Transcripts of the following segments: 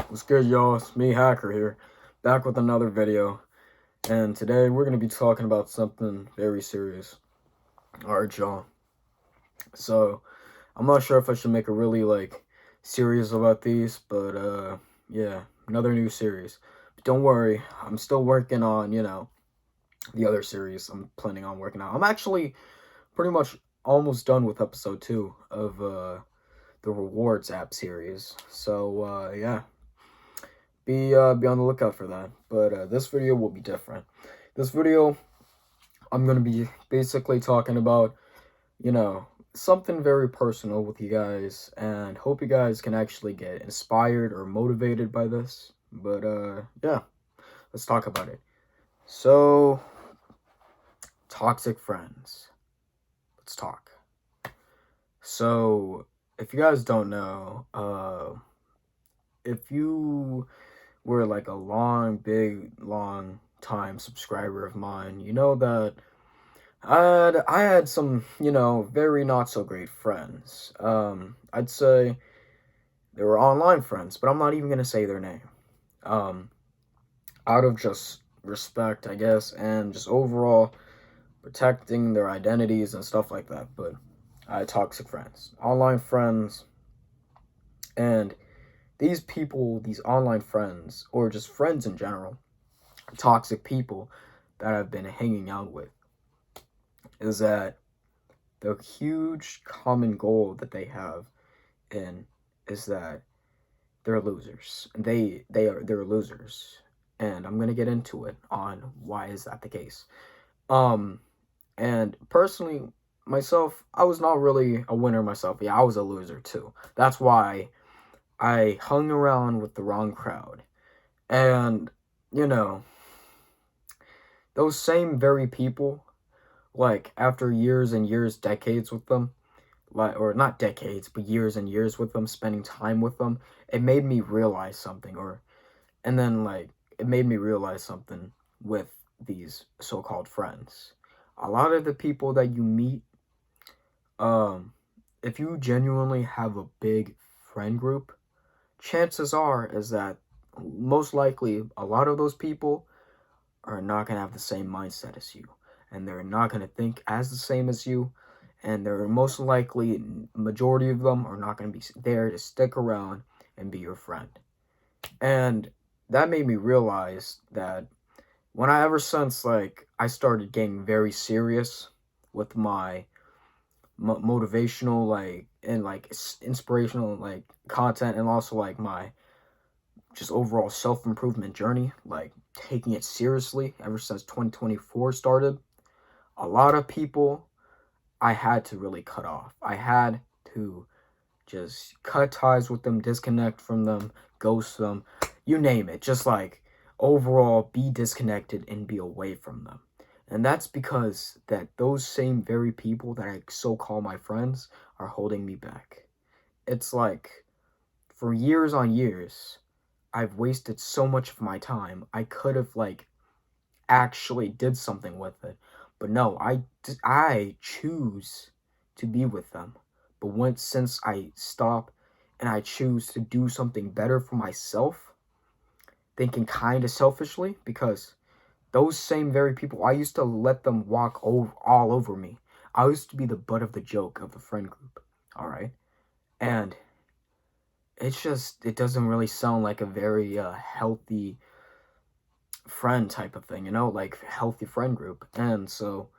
What's good, y'all? It's me, Hacker, here, back with another video. And today we're going to be talking about something very serious. Alright, y'all. So, I'm not sure if I should make a really, series about these, but, yeah, another new series. But don't worry, I'm still working on, the other series I'm planning on working on. I'm actually pretty much almost done with episode 2 of, the rewards app series. So, yeah. Be on the lookout for that. But this video will be different. This video, I'm gonna be basically talking about, something very personal with you guys, and hope you guys can actually get inspired or motivated by this. But yeah, let's talk about it. So, toxic friends. Let's talk. So, if you guys don't know, if you were like a long time subscriber of mine, you know that I had some, very not so great friends. I'd say they were online friends, but I'm not even gonna say their name. Out of just respect, I guess, and just overall protecting their identities and stuff like that. But I had toxic friends, online friends, and these people, these online friends, or just friends in general, toxic people that I've been hanging out with, is that the huge common goal that they have is that they're losers. They're losers. And I'm gonna get into it on why is that the case. And personally, myself, I was not really a winner myself. Yeah, I was a loser too. That's why I hung around with the wrong crowd. And, those same very people, after years and years, decades with them, or not decades, but years and years with them, spending time with them, it made me realize something, it made me realize something with these so-called friends. A lot of the people that you meet, if you genuinely have a big friend group, chances are is that most likely a lot of those people are not going to have the same mindset as you, and they're not going to think as the same as you, and they're most likely, majority of them are not going to be there to stick around and be your friend. And that made me realize that ever since I started getting very serious with my motivational and inspirational content, and also my just overall self-improvement journey, taking it seriously ever since 2024 started, a lot of people I had to really cut off. I had to just cut ties with them, disconnect from them, ghost them, you name it. Just overall be disconnected and be away from them. And that's because that those same very people that I so-call my friends are holding me back. It's for years on years, I've wasted so much of my time. I could have actually did something with it. But no, I choose to be with them. But since I stop and I choose to do something better for myself, thinking kind of selfishly, because those same very people, I used to let them walk all over me. I used to be the butt of the joke of the friend group, all right? And it doesn't really sound like a very healthy friend type of thing, healthy friend group. And so,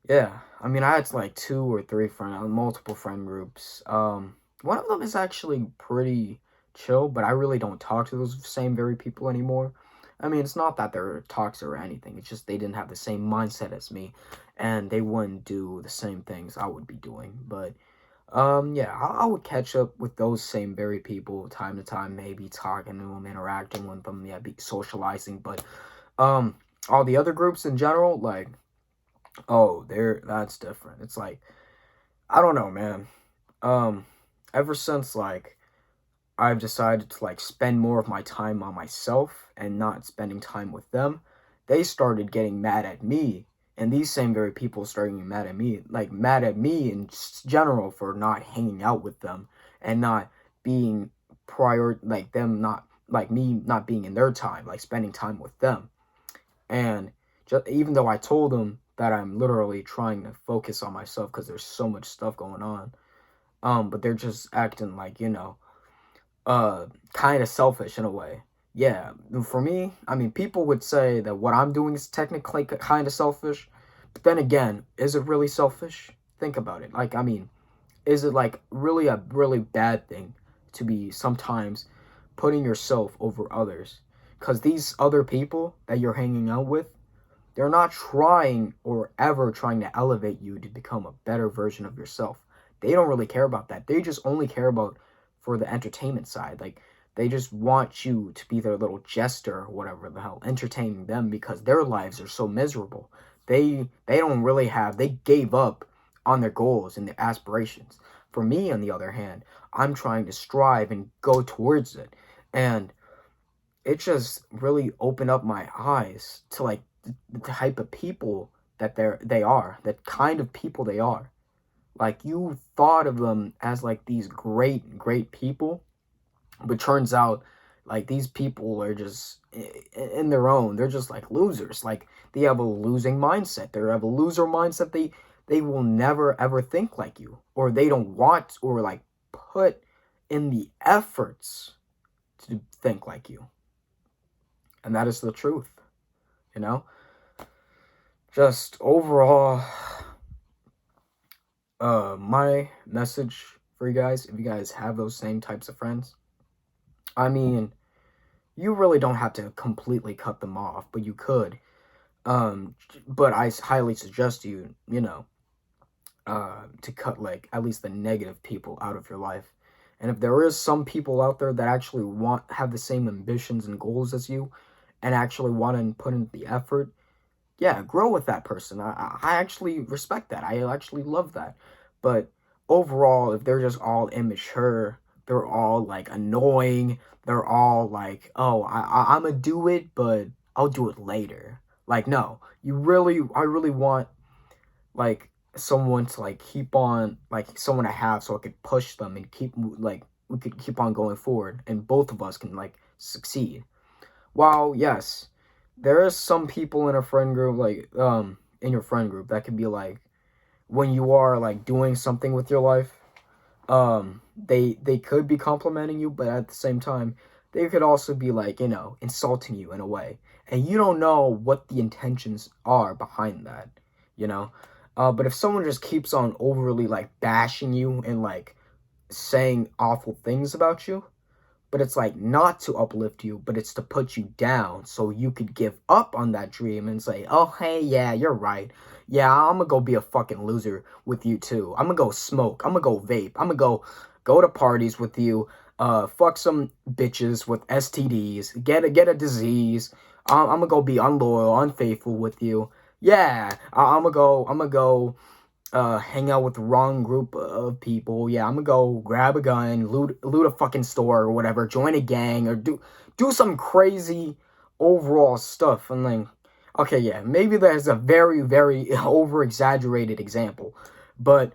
yeah, I mean, I had 2 or 3 multiple friend groups. One of them is actually pretty chill, but I really don't talk to those same very people anymore. I mean, it's not that they're toxic or anything. It's just they didn't have the same mindset as me, and they wouldn't do the same things I would be doing. But, yeah, I would catch up with those same very people time to time, maybe talking to them, interacting with them, yeah, be socializing. But, all the other groups in general, oh, that's different. It's I don't know, man. Ever since I've decided to spend more of my time on myself and not spending time with them, they started getting mad at me. And these same very people started getting mad at me in general for not hanging out with them and not being them not like me not being in their time, like spending time with them. And just, even though I told them that I'm literally trying to focus on myself because there's so much stuff going on, but they're just acting like, kind of selfish in a way. Yeah, for me, I mean, people would say that what I'm doing is technically kind of selfish, but then again, is it really selfish? Think about it. Like, I mean, is it like really a really bad thing to be sometimes putting yourself over others? Because these other people that you're hanging out with, they're not trying or ever trying to elevate you to become a better version of yourself. They don't really care about that. They just only care about for the entertainment side. Like, they just want you to be their little jester or whatever the hell, entertaining them because their lives are so miserable. They don't really have, they gave up on their goals and their aspirations. For me, on the other hand, I'm trying to strive and go towards it. And it just really opened up my eyes to like the type of people that they are, that kind of people they are. Like, you thought of them as like these great people, but turns out like these people are just in their own, they're just like losers. Like, they have a losing mindset. They have a loser mindset. They will never ever think like you, or they don't want or like put in the efforts to think like you. And that is the truth, you know? Just overall, my message for you guys, if you guys have those same types of friends, I mean, you really don't have to completely cut them off, but you could. But I highly suggest you, to cut like at least the negative people out of your life. And if there is some people out there that actually have the same ambitions and goals as you, and actually want to put in the effort, yeah, grow with that person. I actually respect that. I actually love that. But overall, if they're just all immature, they're all like annoying, they're all like, oh, I'm gonna do it, but I'll do it later. Like, no, I really want like someone to like keep on, like someone to have so I could push them and we could keep on going forward and both of us can like succeed. While yes, there is some people in a friend group, like in your friend group, that could be like, when you are like doing something with your life, they could be complimenting you, but at the same time, they could also be like, insulting you in a way, and you don't know what the intentions are behind that, you know. But if someone just keeps on overly like bashing you and like saying awful things about you, but it's like not to uplift you, but it's to put you down so you could give up on that dream and say, oh, hey, yeah, you're right. Yeah, I'm gonna go be a fucking loser with you too. I'm gonna go smoke. I'm gonna go vape. I'm gonna go to parties with you. Fuck some bitches with STDs. Get a disease. I'm gonna go be unloyal, unfaithful with you. Yeah, I'm gonna go hang out with the wrong group of people. Yeah, I'm gonna go grab a gun, loot a fucking store or whatever, join a gang, or do some crazy overall stuff. And like, okay, yeah, maybe there's a very over exaggerated example, but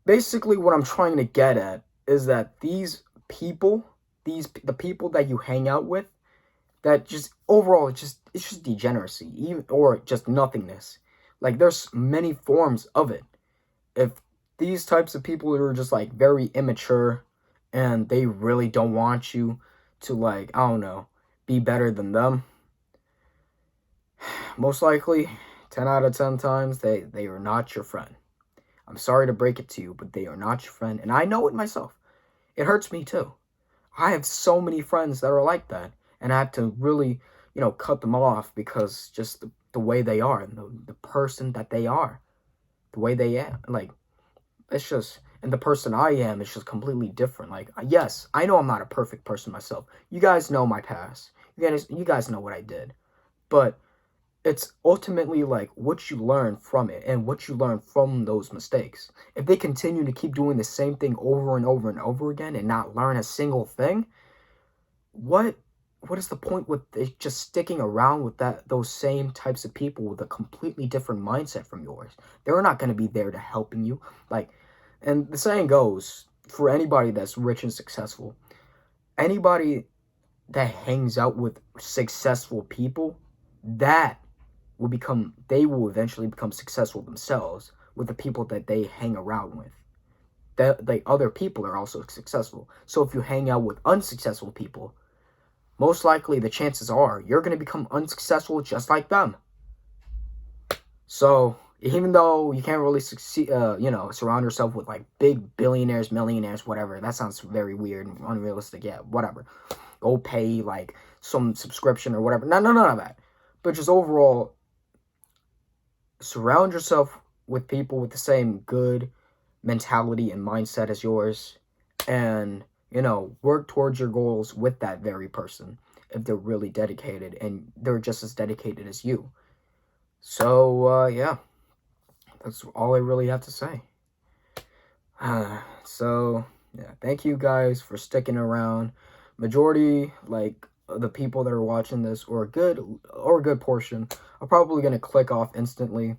basically what I'm trying to get at is that these people, the people that you hang out with, that just overall it's just degeneracy, even or just nothingness. Like, there's many forms of it. If these types of people are just like very immature and they really don't want you to, like, I don't know, be better than them, most likely 10 out of 10 times they are not your friend. I'm sorry to break it to you, but they are not your friend, and I know it myself. It hurts me too. I have so many friends that are like that, and I have to really, cut them off because just the way they are and the person that they are, the way they are, like, it's just, and the person I am is just completely different. Like, yes, I know I'm not a perfect person myself. You guys know my past. You guys know what I did. But it's ultimately like what you learn from it and what you learn from those mistakes. If they continue to keep doing the same thing over and over and over again and not learn a single thing, what is the point with it just sticking around with those same types of people with a completely different mindset from yours? They're not going to be there to helping you. Like, and the saying goes, for anybody that's rich and successful, anybody that hangs out with successful people, that they will eventually become successful themselves with the people that they hang around with. That like other people are also successful. So if you hang out with unsuccessful people, most likely the chances are you're going to become unsuccessful just like them. So even though you can't really succeed, surround yourself with like big billionaires, millionaires, whatever. That sounds very weird and unrealistic. Yeah, whatever. Go pay like some subscription or whatever. No, none of that. But just overall, surround yourself with people with the same good mentality and mindset as yours, and work towards your goals with that very person if they're really dedicated and they're just as dedicated as you. So yeah, that's all I really have to say. So yeah, thank you guys for sticking around. Majority, like the people that are watching this, or a good portion, are probably gonna click off instantly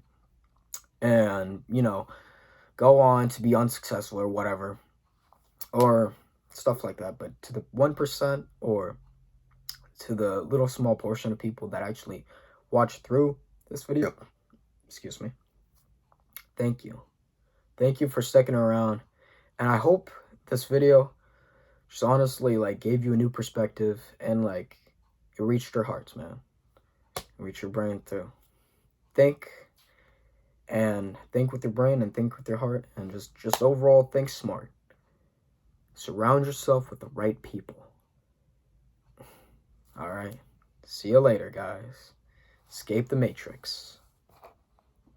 and go on to be unsuccessful or whatever, or stuff like that. But to the 1%, or to the little small portion of people that actually watch through this video, excuse me, thank you. Thank you for sticking around. And I hope this video just honestly like gave you a new perspective, and like it reached your hearts, man. It reached your brain too. Think with your brain and think with your heart, and just overall think smart. Surround yourself with the right people. All right. See you later, guys. Escape the Matrix.